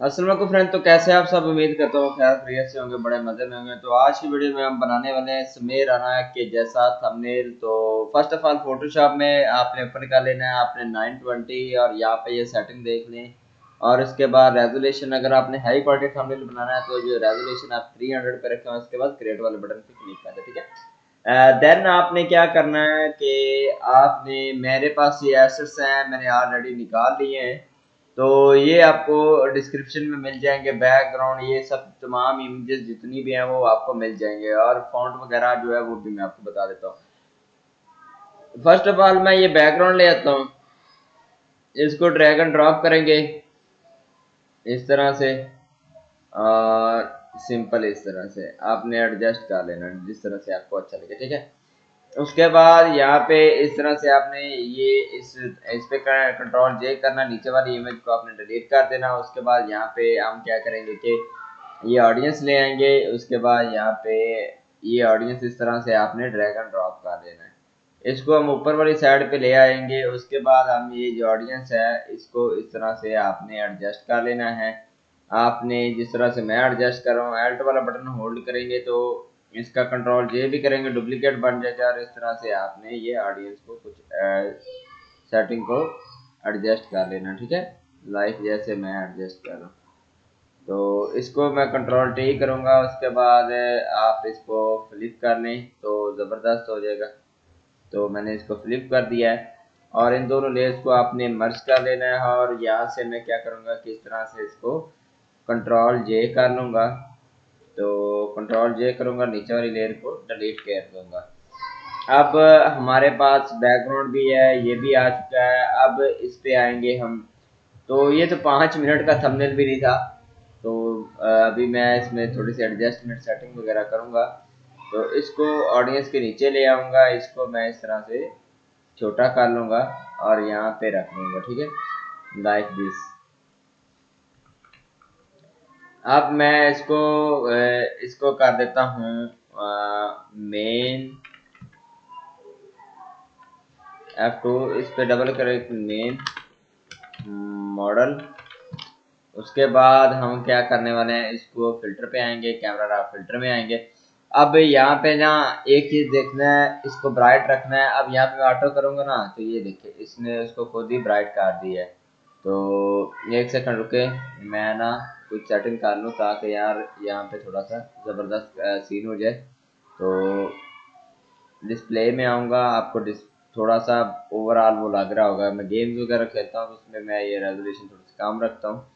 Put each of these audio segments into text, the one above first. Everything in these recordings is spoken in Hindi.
अस्सलाम फ्रेंड, तो कैसे आप सब? उम्मीद करता हूँ खैर खैरियत से होंगे, बड़े मजे में होंगे। तो आज की वीडियो में हम बनाने वाले हैं समीर राना के जैसा थंबनेल। तो फर्स्ट ऑफ ऑल फोटोशॉप में आपने ओपन कर लेना है, आपने 920 और यहाँ पे ये सेटिंग देख लें। और उसके बाद रेजोल्यूशन, अगर आपने हाई क्वालिटी थंबनेल बनाना है तो जो रेजोल्यूशन आप 300 पे रखें, उसके बाद क्रिएट वाले बटन पे क्लिक कर दें, ठीक है। देन आपने क्या करना है कि आपने, मेरे पास ये एसेट्स हैं, मैंने ऑलरेडी निकाल लिए हैं। तो ये आपको डिस्क्रिप्शन में मिल जाएंगे, बैकग्राउंड ये सब तमाम इमेजेस जितनी भी हैं वो आपको मिल जाएंगे, और फॉन्ट वगैरह जो है वो भी मैं आपको बता देता हूँ। फर्स्ट ऑफ ऑल मैं ये बैकग्राउंड ले आता हूँ, इसको ड्रैग एंड ड्रॉप करेंगे इस तरह से, और सिंपल इस तरह से आपने एडजस्ट कर लेना जिस तरह से आपको अच्छा लगे, ठीक है। उसके बाद यहाँ पे इस तरह से आपने ये इस पे कंट्रोल जे करना, नीचे वाली इमेज को आपने डिलीट कर देना। उसके बाद यहाँ पे हम क्या करेंगे कि ये ऑडियंस ले आएंगे। उसके बाद यहाँ पे ये ऑडियंस इस तरह से आपने ड्रैग एंड ड्रॉप कर देना है, इसको हम ऊपर वाली साइड पे ले आएंगे। उसके बाद हम ये जो ऑडियंस है इसको इस तरह से आपने एडजस्ट कर लेना है। आपने जिस तरह से मैं एडजस्ट कर रहा हूँ, एल्ट वाला बटन होल्ड करेंगे तो इसका कंट्रोल जे भी करेंगे, डुप्लीकेट बन जाएगा। और इस तरह से आपने ये ऑडियंस को कुछ सेटिंग को एडजस्ट कर लेना, ठीक है, लाइक जैसे मैं एडजस्ट कर रहा हूँ। तो इसको मैं कंट्रोल टी करूँगा। उसके बाद आप इसको फ्लिप कर लें तो ज़बरदस्त हो जाएगा। तो मैंने इसको फ्लिप कर दिया है, और इन दोनों लेयर्स को आपने मर्ज कर लेना है। और यहाँ से मैं क्या करूँगा कि इस तरह से इसको कंट्रोल जे कर लूँगा। तो कंट्रोल जे करूँगा, नीचे वाली लेयर को डिलीट कर दूँगा। अब हमारे पास बैकग्राउंड भी है, ये भी आ चुका है। अब इस पे आएंगे हम। तो ये तो 5 मिनट का थंबनेल भी नहीं था। तो अभी मैं इसमें थोड़ी सी एडजस्टमेंट सेटिंग वगैरह करूँगा। तो इसको ऑडियंस के नीचे ले आऊँगा, इसको मैं इस तरह से छोटा कर लूँगा और यहाँ पे रख लूँगा, ठीक है, लाइक दिस। अब मैं इसको कर देता हूँ मेन F2, इस पे डबल करें मेन मॉडल। उसके बाद हम क्या करने वाले हैं, इसको फिल्टर पे आएंगे, कैमरा रॉ फिल्टर में आएंगे। अब यहाँ पे ना एक चीज देखना है, इसको ब्राइट रखना है। अब यहाँ पे मैं ऑटो करूंगा ना, तो ये देखिए इसने उसको खुद ही ब्राइट कर दिया है। तो एक सेकंड रुके, मैं ना कुछ सेटिंग कर लूँ ताकि यार यहाँ पे थोड़ा सा ज़बरदस्त सीन हो जाए। तो डिस्प्ले में आऊँगा, आपको थोड़ा सा ओवरऑल वो लग रहा होगा। मैं गेम्स वगैरह खेलता हूँ तो उसमें मैं ये रेजोल्यूशन थोड़ी सी कम रखता हूँ,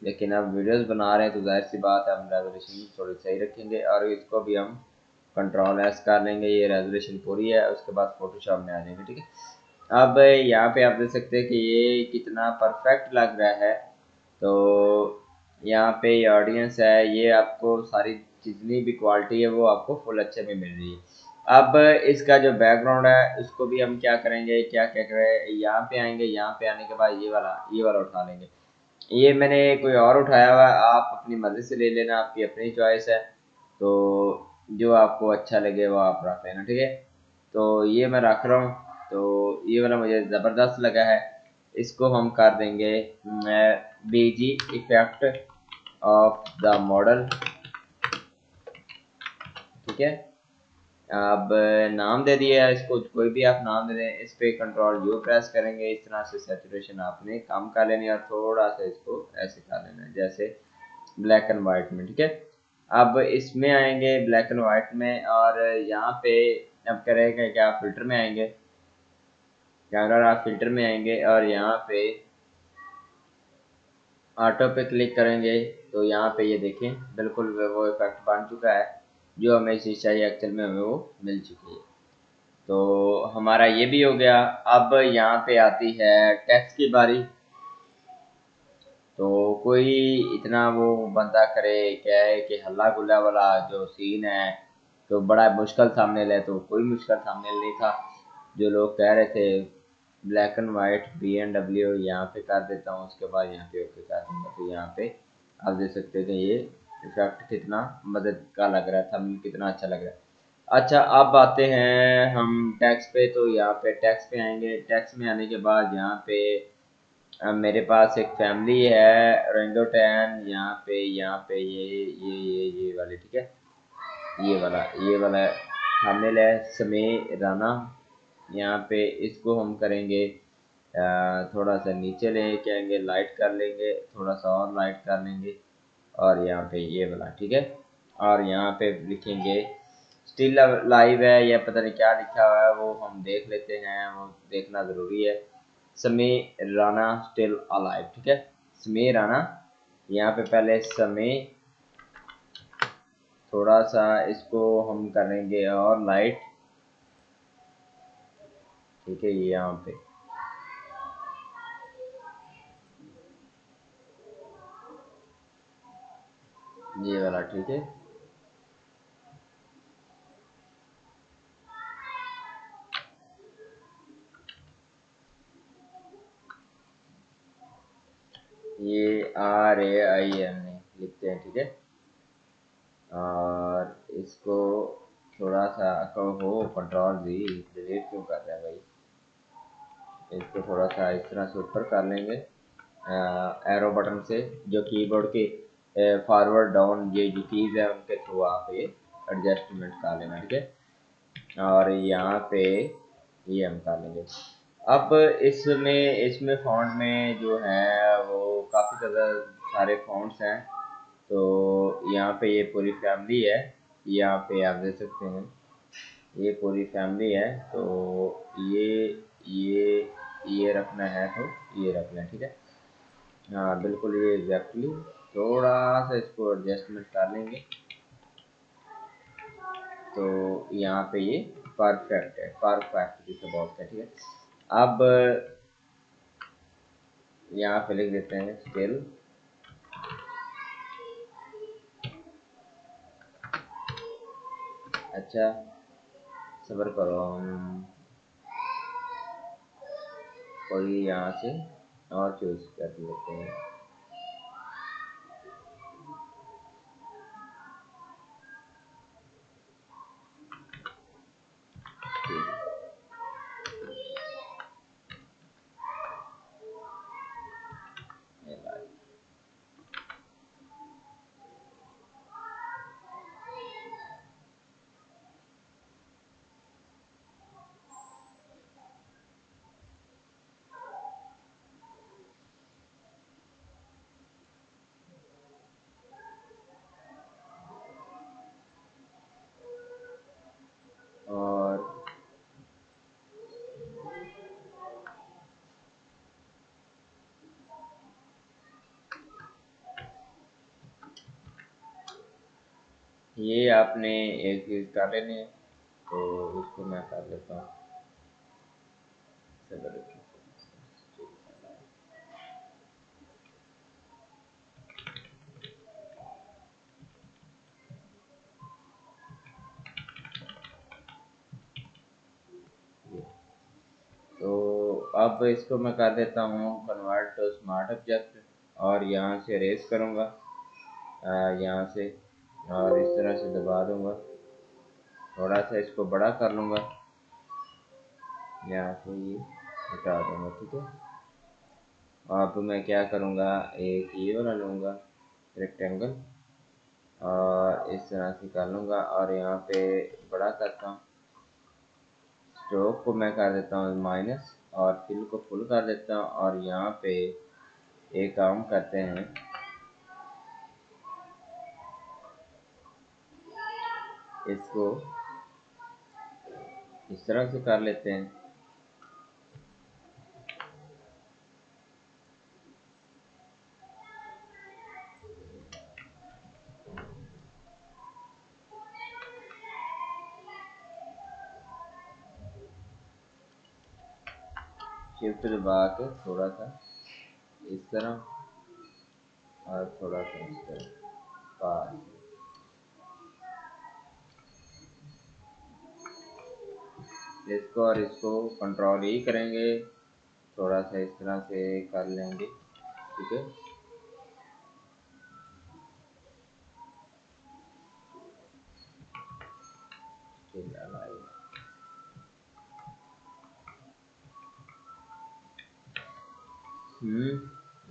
लेकिन अब वीडियोस बना रहे हैं तो जाहिर सी बात है हम रेजोल्यूशन थोड़ी सही रखेंगे। और इसको भी हम कंट्रोल एस कर लेंगे, ये रेजोल्यूशन पूरी है। उसके बाद फोटोशॉप में आ जाएंगे, ठीक है। अब यहाँ पे आप देख सकते हैं कि ये कितना परफेक्ट लग रहा है। तो यहाँ पे ये ऑडियंस है, ये आपको सारी जितनी भी क्वालिटी है वो आपको फुल अच्छे में मिल रही है। अब इसका जो बैकग्राउंड है उसको भी हम क्या करेंगे, क्या क्या करें, यहाँ पे आएंगे। यहाँ पे आने के बाद ये वाला उठा लेंगे। ये मैंने कोई और उठाया हुआ है, आप अपनी मर्जी से ले लेना, आपकी अपनी चॉइस है। तो जो आपको अच्छा लगे वो आप रख लेना, ठीक है। तो ये मैं रख रहा हूँ। तो ये वाला मुझे ज़बरदस्त लगा है, इसको हम कर देंगे बीजी इफेक्ट ऑफ द मॉडल, ठीक है। अब नाम दे दिया है इसको, कोई भी आप नाम दे दें। इस पे कंट्रोल यू प्रेस करेंगे, इस तरह से सेचुरेशन आपने कम कर लेनी है और थोड़ा सा इसको ऐसे कर लेना है जैसे ब्लैक एंड वाइट में, ठीक है। अब इसमें आएंगे ब्लैक एंड वाइट में, और यहाँ पे अब करेंगे क्या, फिल्टर में आएंगे, कैमरा आप फिल्टर में आएंगे और यहाँ पे ऑटो पे क्लिक करेंगे। तो यहाँ पे ये देखें बिल्कुल वो इफेक्ट बन चुका है जो हमें शीशा एक्चुअल में हमें वो मिल चुकी है। तो हमारा ये भी हो गया। अब यहाँ पे आती है टेक्स्ट की बारी। तो कोई इतना वो बंदा करे, क्या है कि हल्ला गुल्ला वाला जो सीन है तो बड़ा मुश्किल सामने ले, तो कोई मुश्किल सामने नहीं था। जो लोग कह रहे थे ब्लैक एंड वाइट BMW यहाँ पे कर देता हूँ, उसके बाद यहाँ पे ओके कर दूंगा। तो यहाँ पे आप देख सकते हैं कि ये इफेक्ट कितना मदद का लग रहा था, कितना अच्छा लग रहा है। अच्छा, अब आते हैं हम टैक्स पे। तो यहाँ पे टैक्स पे आएंगे, टैक्स में आने के बाद यहाँ पे मेरे पास एक फैमिली है रेंगोटैन, यहाँ पे ये वाली, ठीक है। ये वाला शामिल है समय राना। यहाँ पे इसको हम करेंगे थोड़ा सा नीचे लेके आएंगे, लाइट कर लेंगे, थोड़ा सा और लाइट कर लेंगे, और यहाँ पे ये वाला, ठीक है। और यहाँ पे लिखेंगे स्टिल लाइव है या पता नहीं क्या लिखा हुआ है, वो हम देख लेते हैं, वो देखना ज़रूरी है। समी राना स्टिल अलाइव, ठीक है। समी राना, यहाँ पे पहले समी, थोड़ा सा इसको हम करेंगे और लाइट, ठीक है। ये यहाँ पे ये वाला, ठीक है। ये RAIN लिखते हैं, ठीक है। और इसको थोड़ा सा हो कंट्रोल जी डिलीट क्यों कर रहे हैं भाई। इसको थोड़ा सा इस तरह से ऊपर कर लेंगे एरो बटन से, जो कीबोर्ड के फॉरवर्ड डाउन ये जो कीज है उनके थ्रू आप ये एडजस्टमेंट कर लेना, ठीक है। और यहाँ पे ये हम कर लेंगे। अब इसमें फ़ॉन्ट में जो है वो काफ़ी ज़्यादा सारे फ़ॉन्ट्स हैं। तो यहाँ पे ये पूरी फैमिली है, यहाँ पे आप देख सकते हैं ये पूरी फैमिली है। तो ये ये ये रखना है, तो ये रखना है, ठीक है। हाँ बिल्कुल, ये एग्जैक्टली थोड़ा सा इसको एडजस्टमेंट कर लेंगे, तो यहाँ पे ये परफेक्ट है, परफेक्ट जिसे बोलते हैं, ठीक है। अब यहाँ पे लिख देते हैं स्टिल, अच्छा सब्र करो, हम कोई यहाँ से और चूज कर लेते हैं। और ये आपने एक चीज कर लेनी है, तो इसको मैं कर लेता हूँ। तो अब इसको मैं कर देता हूँ कन्वर्ट टू स्मार्ट ऑब्जेक्ट, और यहाँ से रेस करूँगा, यहाँ से, और इस तरह से दबा दूँगा, थोड़ा सा इसको बड़ा कर लूँगा, यहाँ से ये हटा दूँगा, ठीक है। अब मैं क्या करूँगा, एक ये वाला लूँगा रेक्टेंगल, और इस तरह से कर लूँगा, और यहाँ पे बड़ा करता हूँ, स्ट्रोक को मैं कर देता हूँ माइनस, और फिल को फुल कर देता हूँ। और यहाँ पे एक काम करते हैं, इसको इस तरह से कर लेते हैं, शिफ्ट दबा के थोड़ा सा इस तरह, और थोड़ा सा इस तरह पास, इसको और इसको कंट्रोल ही करेंगे, थोड़ा सा इस तरह से कर लेंगे, ठीक है। ठीक है भाई,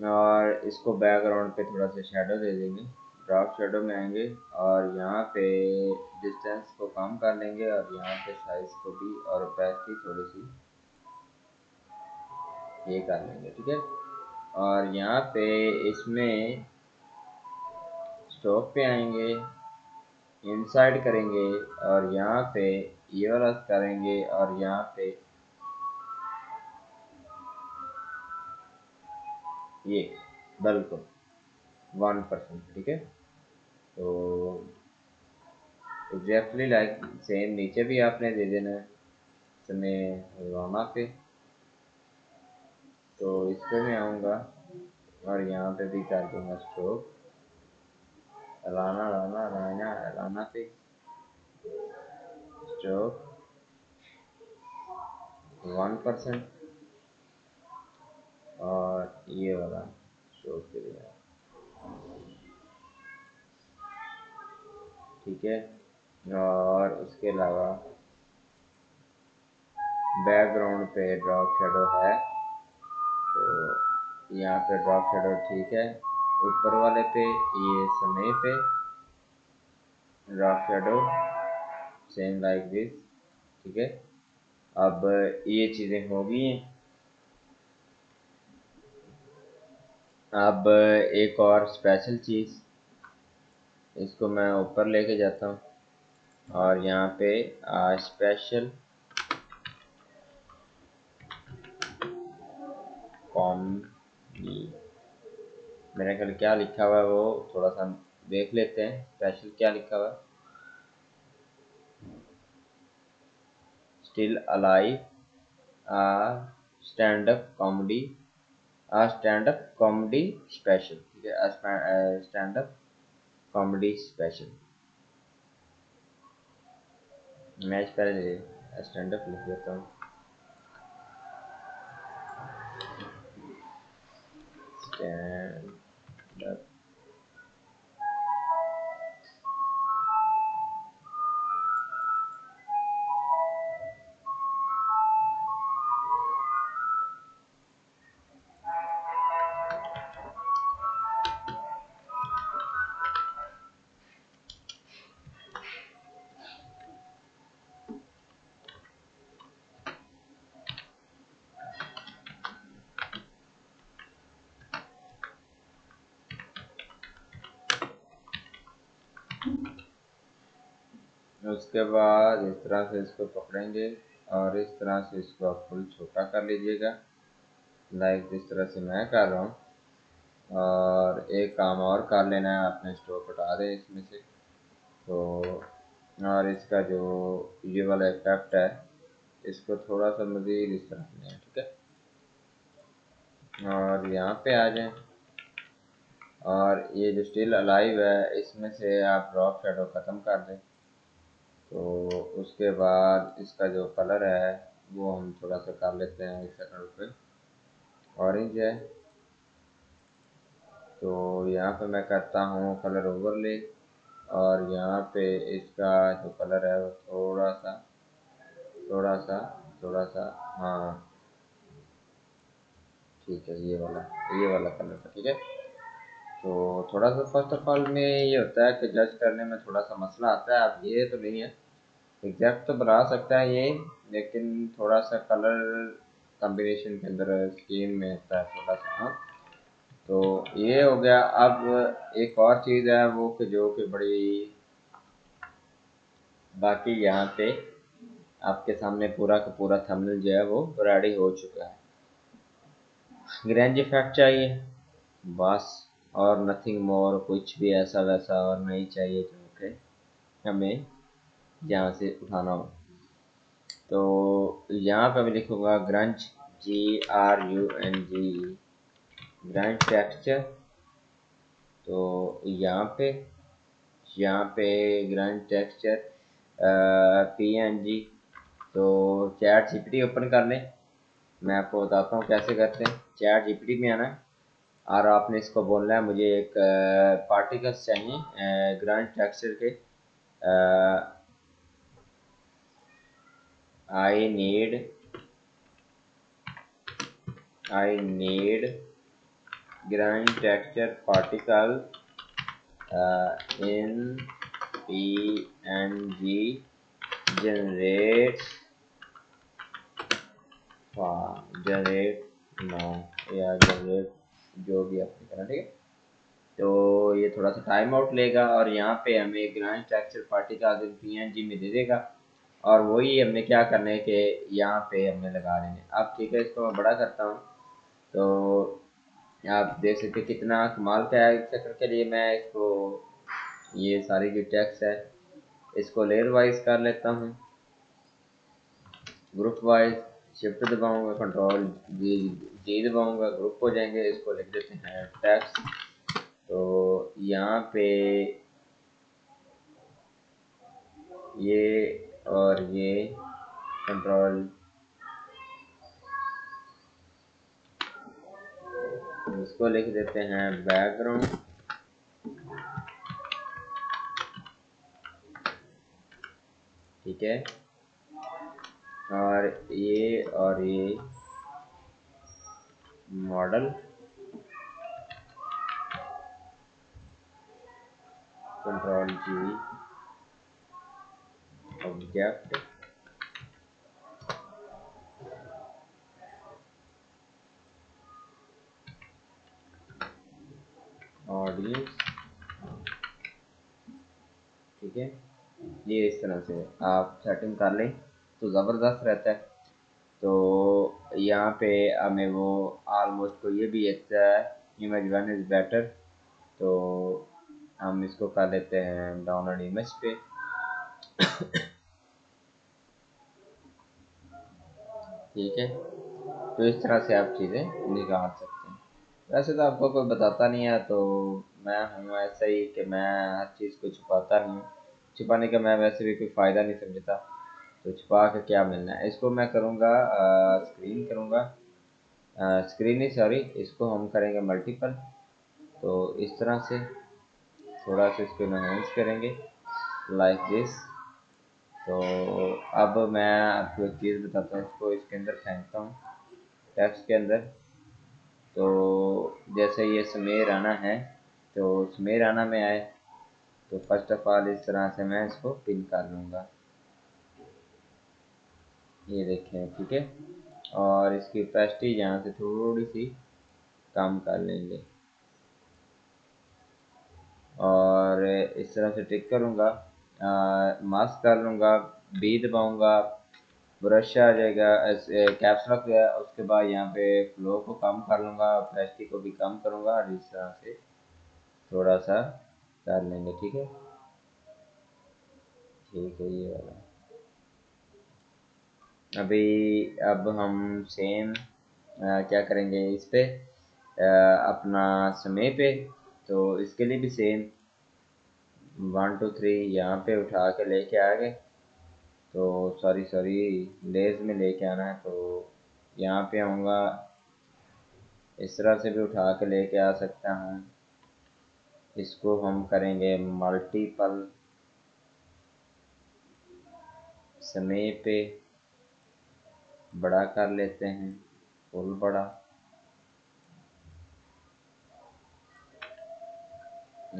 और इसको बैकग्राउंड पे थोड़ा सा शेडो दे देंगे, ड्रॉप शेडो में आएंगे और यहाँ पे डिस्टेंस को कम कर लेंगे और यहाँ पे साइज को भी और ओपेसिटी थोड़ी सी ये कर लेंगे, ठीक है। और यहाँ पे इसमें स्टॉक पे आएंगे, इनसाइड करेंगे और यहाँ पे ये वाला करेंगे और यहाँ पे ये बिल्कुल 1%, ठीक है। तो एग्जैक्टली लाइक सेम नीचे भी आपने दे देना है इसमें राना पे। तो इस पे मैं आऊँगा और यहाँ पे भी कर दूंगा स्ट्रोक, राना राना राना राना पे स्ट्रोक 1% और ये वाला स्ट्रोक के लिए, ठीक है। और उसके अलावा बैकग्राउंड पे ड्रॉप शेडो है, तो यहाँ पे ड्रॉप शेडो ठीक है। ऊपर वाले पे ये समय पे drop shadow same like this, ठीक है। अब ये चीज़ें हो गई हैं। अब एक और स्पेशल चीज़, इसको मैं ऊपर लेके जाता हूँ और यहाँ पे स्पेशल कॉम, मेरे ख्याल क्या लिखा हुआ है वो थोड़ा सा देख लेते हैं। स्पेशल क्या लिखा हुआ है, still alive stand up comedy, stand up comedy special, ठीक है। स्टैंड अप कॉमेडी स्पेशल, मैं इस पहले स्टैंड अप लिख देता हूँ, स्टैंड अप। उसके बाद इस तरह से इसको पकड़ेंगे और इस तरह से इसको आप फुल छोटा कर लीजिएगा, लाइक जिस तरह से मैं कर रहा हूँ। और एक काम और कर लेना है, आपने स्टोव हटा दें इसमें से, तो और इसका जो ये वाला इफेक्ट है इसको थोड़ा सा मज़ीद इस तरह से, ठीक है। और यहाँ पे आ जाएं और ये जो स्टिल अलाइव है इसमें से आप ड्रॉप शेडो ख़त्म कर दें। तो उसके बाद इसका जो कलर है वो हम थोड़ा सा कर लेते हैं, एक सेकंड पे ऑरेंज है। तो यहाँ पे मैं करता हूँ कलर ओवरले और यहाँ पे इसका जो कलर है वो थोड़ा सा थोड़ा सा थोड़ा सा, हाँ ठीक है, ये वाला कलर का, ठीक है। तो थोड़ा सा फर्स्ट ऑफ ऑल में ये होता है कि जज करने में थोड़ा सा मसला आता है। अब ये तो नहीं है, एग्जैक्ट तो बना सकता है ये, लेकिन थोड़ा सा कलर कॉम्बिनेशन के अंदर स्कीम में होता है थोड़ा सा, हाँ। तो ये हो गया। अब एक और चीज़ है वो कि जो कि बड़ी, बाकी यहाँ पे आपके सामने पूरा का पूरा थंबनेल जो है वो रेडी हो चुका है। ग्रेंज इफेक्ट चाहिए बस, और नथिंग मोर, कुछ भी ऐसा वैसा और नहीं चाहिए जो कि हमें यहाँ से उठाना हो। तो यहाँ पे मैं लिखूँगा ग्रंज, GRUNG, ग्रंज टेक्सचर। तो यहाँ पे ग्रंज टेक्सचर PNG। तो चैट जीपीटी ओपन कर लें, मैं आपको बताता हूँ कैसे करते हैं। चैट जीपीटी में आना है और आपने इसको बोलना है मुझे एक पार्टिकल्स चाहिए ग्रंज टेक्सचर के, I need grind texture particle in PNG generate no या जनरेट जो भी आपने करना, ठीक है। तो ये थोड़ा सा टाइम आउट लेगा और यहाँ पे हमें grind texture particle in PNG में दे देगा और वही हमने क्या करना है कि यहाँ पे हमने लगा देंगे। अब ठीक है, इसको मैं बड़ा करता हूँ तो आप देख सकते कितना कमाल का है। इस चक्कर के लिए मैं इसको ये सारी जो टेक्स्ट है इसको लेयर वाइज कर लेता हूँ, ग्रुप वाइज। शिफ्ट दबाऊंगा, कंट्रोल जी दबाऊंगा, ग्रुप हो जाएंगे। इसको लिख देते हैं टेक्स्ट। तो यहाँ पे ये और ये कंट्रोल, इसको लिख देते हैं बैकग्राउंड, ठीक है। और ये मॉडल, कंट्रोल जी, ऑब्जेक्ट, ऑडियंस, ठीक है। ये इस तरह से आप सेटिंग कर लें तो ज़बरदस्त रहता है। तो यहाँ पे हमें वो ऑलमोस्ट को ये भी अच्छा है, इमेज वन इज़ बेटर। तो हम इसको कर लेते हैं डाउनलोड इमेज पे। ठीक है, तो इस तरह से आप चीज़ें निकाल सकते हैं। वैसे तो आपको कोई बताता नहीं है, तो मैं हूँ ऐसा ही कि मैं हर चीज़ को छुपाता नहीं हूँ। छुपाने का मैं वैसे भी कोई फ़ायदा नहीं समझता, तो छुपा के क्या मिलना है। इसको मैं करूँगा स्क्रीन करूँगा, स्क्रीन ही सॉरी, इसको हम करेंगे मल्टीपल। तो इस तरह से थोड़ा सा इसको इनहेंस करेंगे लाइक दिस। तो अब मैं आपको एक चीज़ बताता हूँ, इसको इसके अंदर फेंकता हूँ टेक्स्ट के अंदर। तो जैसे ये समीर राना है, तो समीर राना में आए तो फर्स्ट ऑफ ऑल इस तरह से मैं इसको पिन कर लूँगा, ये देखें, ठीक है। और इसकी ओपेसिटी यहाँ से थोड़ी सी कम कर लेंगे और इस तरह से टिक करूँगा, मास्क कर लूँगा, बी दबाऊँगा, ब्रश आ जाएगा, ऐसे कैप्स लॉक है। उसके बाद यहाँ पे फ्लो को कम कर लूँगा, ओपेसिटी को भी कम करूँगा और इस तरह से थोड़ा सा कर लेंगे, ठीक है। ठीक है, ये वाला अभी। अब हम सेम क्या करेंगे इस पे अपना समय पे। तो इसके लिए भी सेम 1 2 3 यहाँ पे उठा के लेके आ गए। तो सॉरी लेज में लेके आना है, तो यहाँ पे आऊँगा, इस तरह से भी उठा के लेके आ सकता हूँ। इसको हम करेंगे मल्टीपल समय पे, बड़ा कर लेते हैं, फुल बड़ा,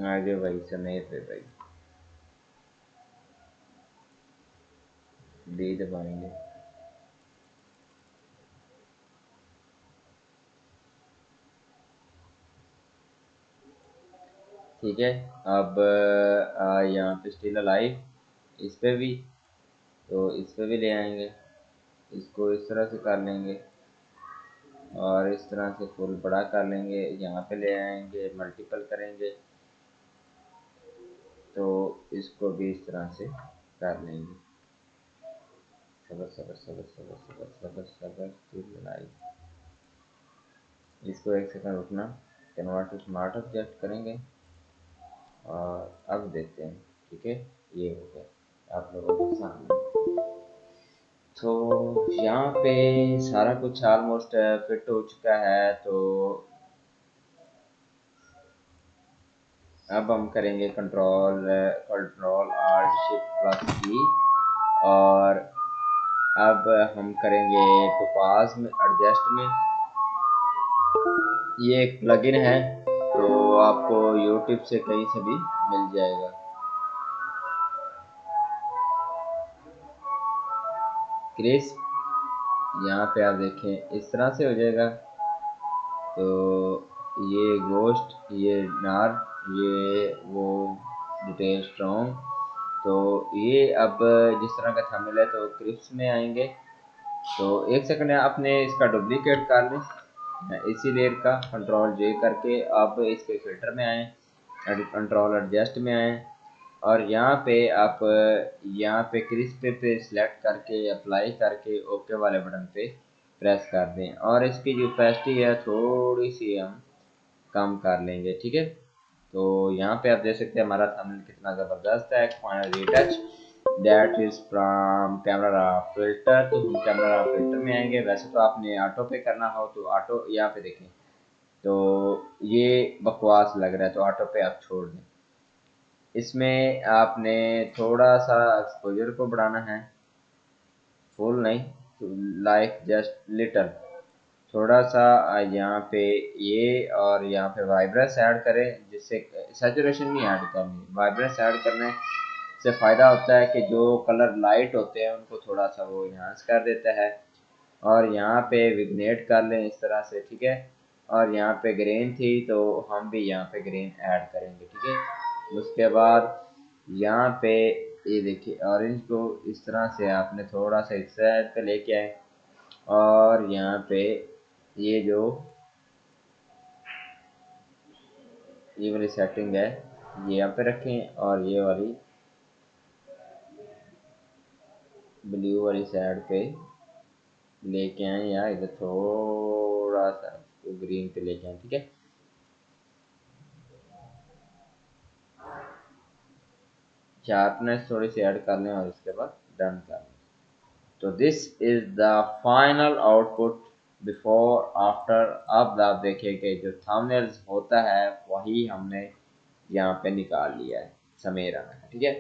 आगे भाई समय पे भाई डी दबाएंगे। ठीक है, अब यहाँ पे स्टिल अलाइव, इस पे भी, तो इस पे भी ले आएंगे, इसको इस तरह से कर लेंगे और इस तरह से फुल बड़ा कर लेंगे, यहाँ पे ले आएंगे, मल्टीपल करेंगे, तो इसको भी इस तरह से कर लेंगे। सबर सबर सबर सबर सबर सबर सबर स्टिल अलाइव, इसको एक सेकंड रुकना, कन्वर्ट टू स्मार्ट ऑब्जेक्ट करेंगे और अब देखते हैं, ठीक है। ये हो गया आप लोगों के सामने। तो यहाँ पे सारा कुछ ऑलमोस्ट फिट हो चुका है। तो अब हम करेंगे कंट्रोल आल्ट शिफ्ट प्लस ई और अब हम करेंगे टोपाज में एडजस्ट में, ये एक प्लगइन है, तो आपको यूट्यूब से कहीं से भी मिल जाएगा। क्रिस, यहाँ पे आप देखें इस तरह से हो जाएगा। तो ये गोश्त, ये नार, ये वो डिटेल स्ट्रॉन्ग। तो ये अब जिस तरह का थंबनेल है तो क्रिप्स में आएंगे। तो एक सेकंड आपने इसका डुप्लीकेट कर लें, इसी लेयर का कंट्रोल जे करके आप इसके फिल्टर में आए, कंट्रोल एडजस्ट में आए, और यहाँ पे आप यहाँ पे क्रिस्प पे सिलेक्ट करके अप्लाई करके ओके वाले बटन पे प्रेस कर दें, और इसकी जो ओपेसिटी है थोड़ी सी हम कम कर लेंगे, ठीक है। तो यहाँ पे आप देख सकते हैं हमारा थंबनेल कितना ज़बरदस्त है। Final retouch that is from camera filter, तो हम कैमरा फिल्टर में आएंगे। वैसे तो आपने ऑटो पे करना हो तो ऑटो, यहाँ पे देखें तो ये बकवास लग रहा है तो ऑटो पे आप छोड़ दें। इसमें आपने थोड़ा सा एक्सपोजर को बढ़ाना है, फुल नहीं, लाइक जस्ट लिटल, थोड़ा सा यहाँ पे ये, और यहाँ पे वाइब्रेंस ऐड करें, जिससे सैचुरेशन नहीं ऐड करनी, वाइब्रेंस ऐड करने से फ़ायदा होता है कि जो कलर लाइट होते हैं उनको थोड़ा सा वो इन्हांस कर देता है। और यहाँ पे विग्नेट कर लें इस तरह से, ठीक है। और यहाँ पे ग्रेन थी तो हम भी यहाँ पे ग्रेन ऐड करेंगे, ठीक है। उसके बाद यहाँ पे ये देखिए ऑरेंज को इस तरह से आपने थोड़ा सा इस साइड पे लेके आए, और यहाँ पे ये जो ये वाली सेटिंग है ये यहाँ पे रखें, और ये वाली ब्लू वाली साइड पे लेके आए, या इधर थोड़ा सा ग्रीन पे लेके आए, ठीक है। शार्पनेस थोड़ी सी ऐड कर लें और उसके बाद डन कर लें। तो this is the final output before after. अब आप देखिए कि जो थंबनेल्स होता है वही हमने यहाँ पे निकाल लिया है समेरा में, ठीक है।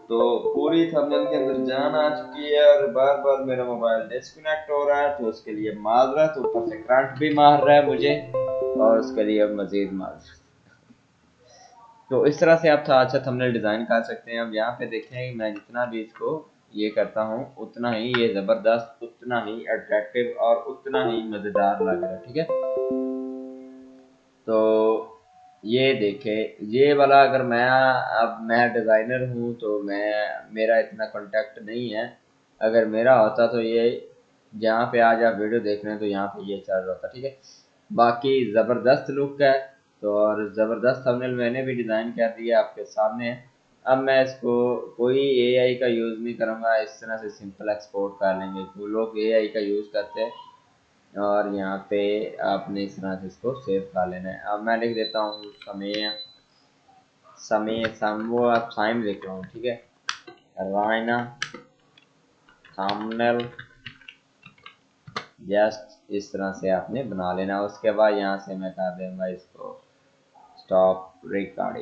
तो पूरी थंबनेल के अंदर जान आ चुकी है, और बार बार मेरा मोबाइल डिस्कनेक्ट हो रहा है, तो उसके लिए माजरत, ऊपर से करंट भी मार रहा है मुझे, और उसके लिए मजीद माजरत। तो इस तरह से आप अच्छा थंबनेल डिज़ाइन कर सकते हैं। अब यहाँ पे देखें मैं जितना भी इसको ये करता हूँ उतना ही ये ज़बरदस्त, उतना ही अट्रैक्टिव और उतना ही मज़ेदार लग रहा है, ठीक है। तो ये देखें ये वाला, अगर मैं अब मैं डिज़ाइनर हूँ तो मेरा इतना कांटेक्ट नहीं है। अगर मेरा होता तो ये जहाँ पे आज आप वीडियो देख रहे हैं तो यहाँ पे ये चल रहा था, ठीक है। बाकी ज़बरदस्त लुक है, तो और ज़बरदस्त थंबनेल मैंने भी डिज़ाइन कर दिया आपके सामने है। अब मैं इसको कोई एआई का यूज़ नहीं करूँगा, इस तरह से सिंपल एक्सपोर्ट कर लेंगे। वो लोग एआई का यूज़ करते हैं, और यहाँ पे आपने इस तरह से इसको सेव कर लेना है। अब मैं लिख देता हूँ समय, वो आप टाइम लिख रहा हूँ, ठीक है। रायना थंबनेल जस्ट इस तरह से आपने बना लेना। उसके बाद यहाँ से मैं कर दूंगा इसको स्टॉप रिकॉर्डिंग।